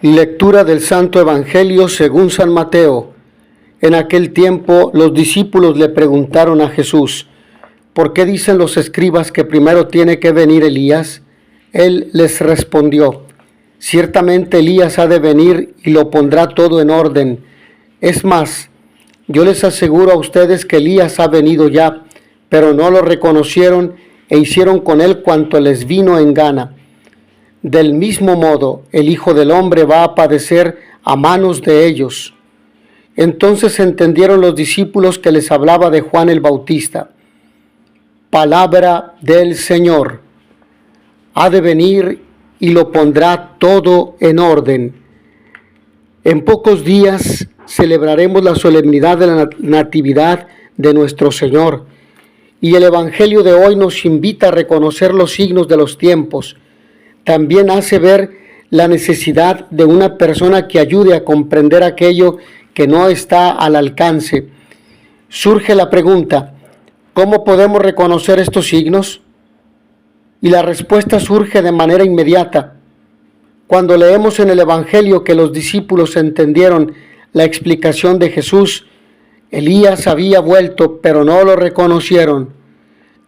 Lectura del Santo Evangelio según San Mateo. En aquel tiempo los discípulos le preguntaron a Jesús: ¿por qué dicen los escribas que primero tiene que venir Elías? Él les respondió: ciertamente Elías ha de venir y lo pondrá todo en orden. Es más, yo les aseguro a ustedes que Elías ha venido ya, pero no lo reconocieron e hicieron con él cuanto les vino en gana. Del mismo modo, el Hijo del Hombre va a padecer a manos de ellos. Entonces entendieron los discípulos que les hablaba de Juan el Bautista. Palabra del Señor. Ha de venir y lo pondrá todo en orden. En pocos días celebraremos la solemnidad de la Natividad de nuestro Señor. Y el Evangelio de hoy nos invita a reconocer los signos de los tiempos. También hace ver la necesidad de una persona que ayude a comprender aquello que no está al alcance. Surge la pregunta: ¿cómo podemos reconocer estos signos? Y la respuesta surge de manera inmediata. Cuando leemos en el Evangelio que los discípulos entendieron la explicación de Jesús, Elías había vuelto, pero no lo reconocieron.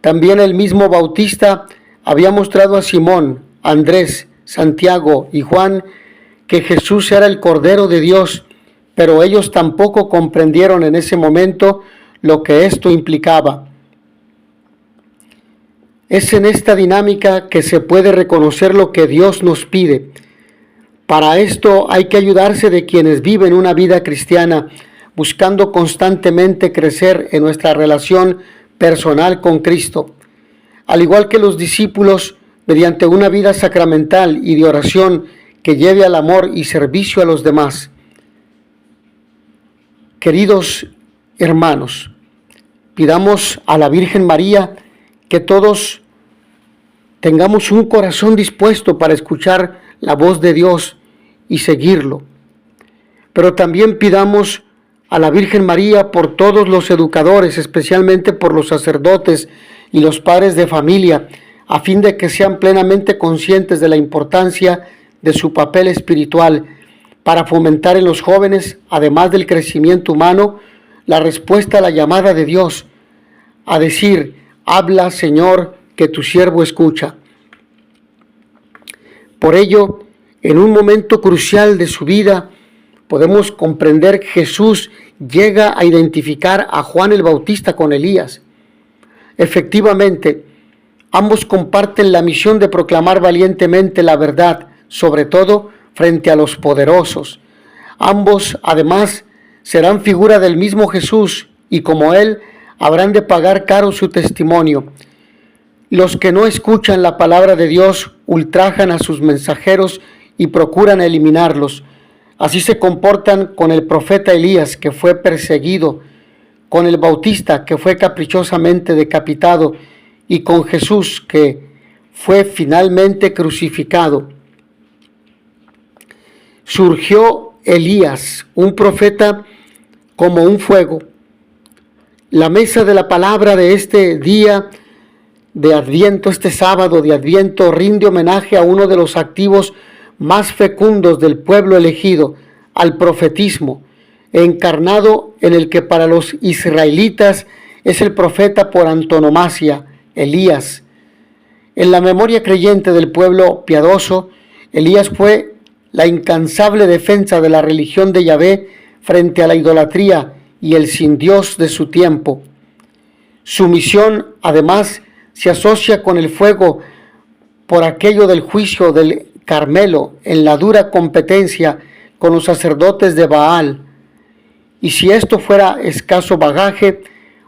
También el mismo Bautista había mostrado a Simón, Andrés, Santiago y Juan que Jesús era el Cordero de Dios, pero ellos tampoco comprendieron en ese momento lo que esto implicaba. Es en esta dinámica que se puede reconocer lo que Dios nos pide. Para esto hay que ayudarse de quienes viven una vida cristiana, buscando constantemente crecer en nuestra relación personal con Cristo. Al igual que los discípulos, mediante una vida sacramental y de oración que lleve al amor y servicio a los demás. Queridos hermanos, pidamos a la Virgen María que todos tengamos un corazón dispuesto para escuchar la voz de Dios y seguirlo. Pero también pidamos a la Virgen María por todos los educadores, especialmente por los sacerdotes y los padres de familia, a fin de que sean plenamente conscientes de la importancia de su papel espiritual para fomentar en los jóvenes, además del crecimiento humano, la respuesta a la llamada de Dios, a decir: habla, Señor, que tu siervo escucha. Por ello, en un momento crucial de su vida, podemos comprender que Jesús llega a identificar a Juan el Bautista con Elías. Efectivamente, ambos comparten la misión de proclamar valientemente la verdad, sobre todo frente a los poderosos. Ambos, además, serán figura del mismo Jesús y como Él, habrán de pagar caro su testimonio. Los que no escuchan la palabra de Dios ultrajan a sus mensajeros y procuran eliminarlos. Así se comportan con el profeta Elías, que fue perseguido, con el Bautista, que fue caprichosamente decapitado, y con Jesús, que fue finalmente crucificado. Surgió Elías, un profeta como un fuego. La mesa de la palabra de este día de Adviento, este sábado de Adviento, rinde homenaje a uno de los activos más fecundos del pueblo elegido, al profetismo, encarnado en el que para los israelitas es el profeta por antonomasia, Elías. En la memoria creyente del pueblo piadoso, Elías fue la incansable defensa de la religión de Yahvé frente a la idolatría y el sin Dios de su tiempo. Su misión, además, se asocia con el fuego por aquello del juicio del Carmelo, en la dura competencia con los sacerdotes de Baal. Y si esto fuera escaso bagaje,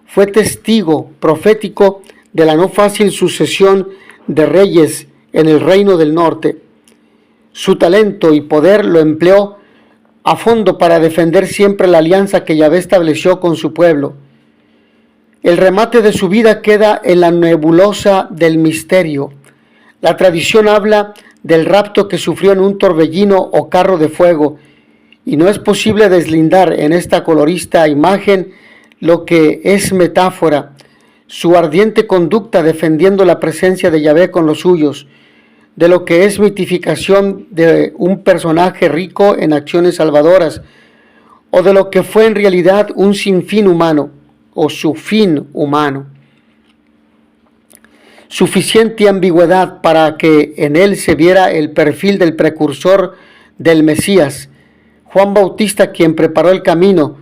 fue testigo profético de la no fácil sucesión de reyes en el reino del norte. Su talento y poder lo empleó a fondo para defender siempre la alianza que Yahvé estableció con su pueblo. El remate de su vida queda en la nebulosa del misterio. La tradición habla del rapto que sufrió en un torbellino o carro de fuego, y no es posible deslindar en esta colorista imagen lo que es metáfora, su ardiente conducta defendiendo la presencia de Yahvé con los suyos. de lo que es mitificación de un personaje rico en acciones salvadoras, o de lo que fue en realidad un sinfín humano, o su fin humano. Suficiente ambigüedad para que en él se viera el perfil del precursor del Mesías, Juan Bautista, quien preparó el camino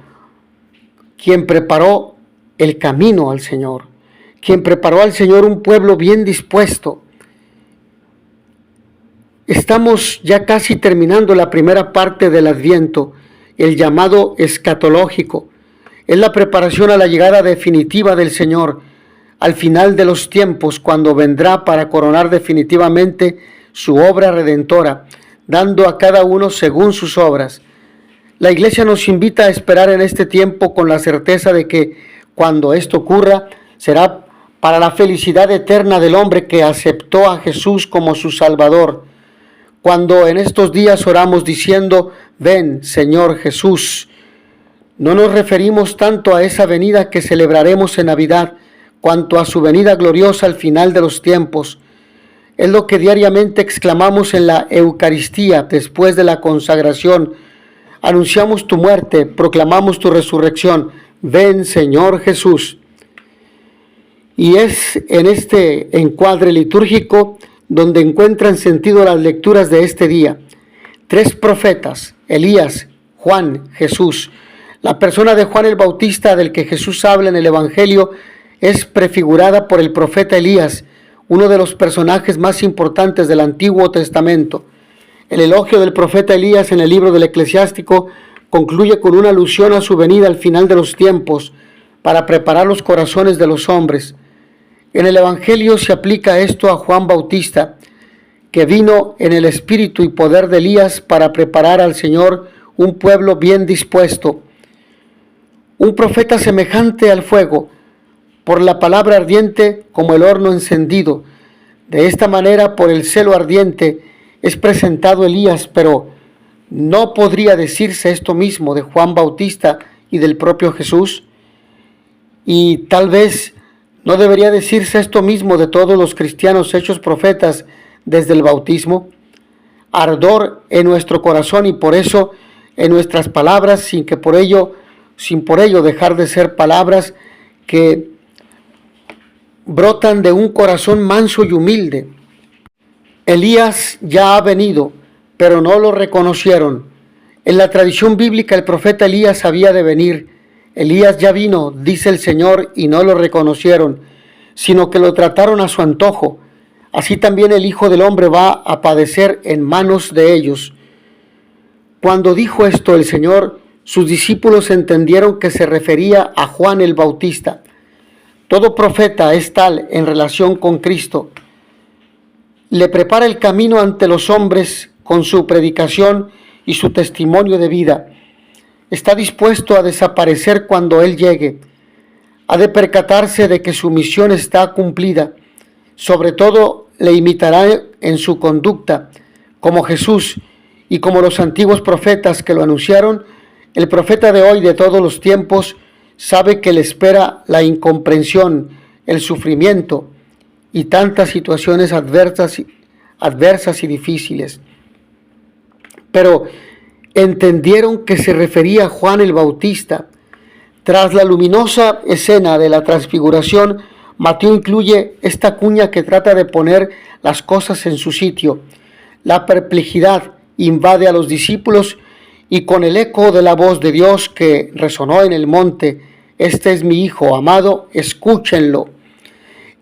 al Señor, quien preparó al Señor un pueblo bien dispuesto. Estamos ya casi terminando la primera parte del Adviento, el llamado escatológico. Es la preparación a la llegada definitiva del Señor, al final de los tiempos, cuando vendrá para coronar definitivamente su obra redentora, dando a cada uno según sus obras. La Iglesia nos invita a esperar en este tiempo con la certeza de que cuando esto ocurra, será para la felicidad eterna del hombre que aceptó a Jesús como su Salvador. Cuando en estos días oramos diciendo, ven, Señor Jesús, no nos referimos tanto a esa venida que celebraremos en Navidad, cuanto a su venida gloriosa al final de los tiempos. Es lo que diariamente exclamamos en la Eucaristía después de la consagración. Anunciamos tu muerte, proclamamos tu resurrección. Ven, Señor Jesús. Y es en este encuadre litúrgico donde encuentran sentido las lecturas de este día. 3 profetas, Elías, Juan, Jesús. La persona de Juan el Bautista, del que Jesús habla en el Evangelio, es prefigurada por el profeta Elías, uno de los personajes más importantes del Antiguo Testamento. El elogio del profeta Elías en el libro del Eclesiástico concluye con una alusión a su venida al final de los tiempos para preparar los corazones de los hombres. En el Evangelio se aplica esto a Juan Bautista, que vino en el espíritu y poder de Elías para preparar al Señor un pueblo bien dispuesto. Un profeta semejante al fuego, por la palabra ardiente como el horno encendido. De esta manera, por el celo ardiente, es presentado Elías, pero ¿no podría decirse esto mismo de Juan Bautista y del propio Jesús? Y tal vez no debería decirse esto mismo de todos los cristianos hechos profetas desde el bautismo. Ardor en nuestro corazón y por eso en nuestras palabras, sin por ello dejar de ser palabras que brotan de un corazón manso y humilde. Elías ya ha venido, pero no lo reconocieron. En la tradición bíblica el profeta Elías había de venir. Elías ya vino, dice el Señor, y no lo reconocieron, sino que lo trataron a su antojo. Así también el Hijo del Hombre va a padecer en manos de ellos. Cuando dijo esto el Señor, sus discípulos entendieron que se refería a Juan el Bautista. Todo profeta es tal en relación con Cristo. Le prepara el camino ante los hombres con su predicación y su testimonio de vida. Está dispuesto a desaparecer cuando Él llegue. Ha de percatarse de que su misión está cumplida. Sobre todo, le imitará en su conducta, como Jesús y como los antiguos profetas que lo anunciaron. El profeta de hoy, de todos los tiempos, sabe que le espera la incomprensión, el sufrimiento y tantas situaciones adversas y difíciles. Pero entendieron que se refería a Juan el Bautista. Tras la luminosa escena de la transfiguración, Mateo incluye esta cuña que trata de poner las cosas en su sitio. La perplejidad invade a los discípulos y con el eco de la voz de Dios que resonó en el monte, este es mi Hijo amado, escúchenlo.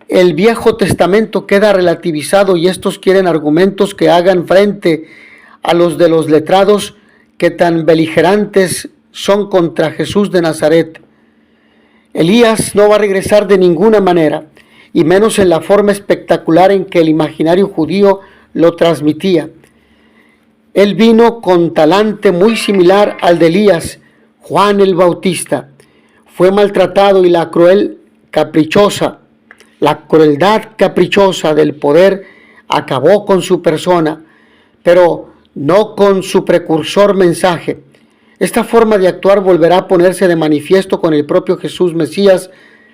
El Viejo Testamento queda relativizado y estos quieren argumentos que hagan frente a los de los letrados que tan beligerantes son contra Jesús de Nazaret. Elías no va a regresar de ninguna manera, y menos en la forma espectacular en que el imaginario judío lo transmitía. Él vino con talante muy similar al de Elías, Juan el Bautista. Fue maltratado y la crueldad caprichosa del poder acabó con su persona, pero no con su precursor mensaje. Esta forma de actuar volverá a ponerse de manifiesto con el propio Jesús Mesías,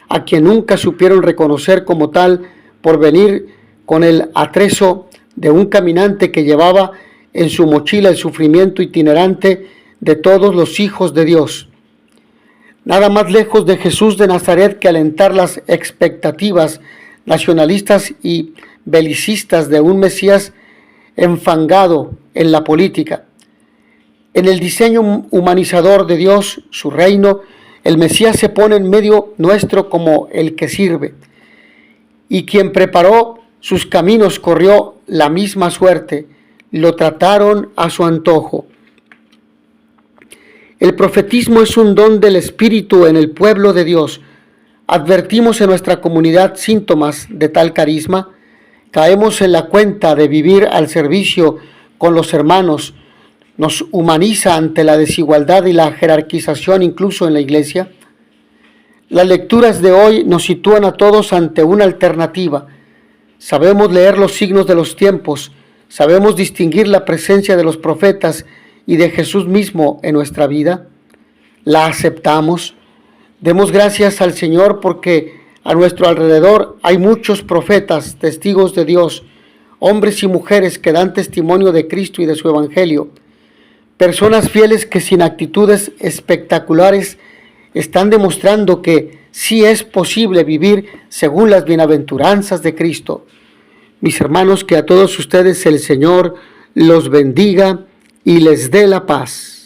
a quien nunca supieron reconocer como tal por venir con el atrezo de un caminante que llevaba en su mochila el sufrimiento itinerante de todos los hijos de Dios. Nada más lejos de Jesús de Nazaret que alentar las expectativas nacionalistas y belicistas de un Mesías enfangado en la política. En el diseño humanizador de Dios, su reino, el Mesías se pone en medio nuestro como el que sirve. Y quien preparó sus caminos corrió la misma suerte, lo trataron a su antojo. El profetismo es un don del Espíritu en el pueblo de Dios. Advertimos en nuestra comunidad síntomas de tal carisma. Caemos en la cuenta de vivir al servicio con los hermanos. Nos humaniza ante la desigualdad y la jerarquización incluso en la iglesia. Las lecturas de hoy nos sitúan a todos ante una alternativa. Sabemos leer los signos de los tiempos, sabemos distinguir la presencia de los profetas y de Jesús mismo en nuestra vida. La aceptamos. Demos gracias al Señor porque a nuestro alrededor hay muchos profetas, testigos de Dios, hombres y mujeres que dan testimonio de Cristo y de su Evangelio. Personas fieles que sin actitudes espectaculares están demostrando que sí es posible vivir según las bienaventuranzas de Cristo. Mis hermanos, que a todos ustedes el Señor los bendiga y les dé la paz.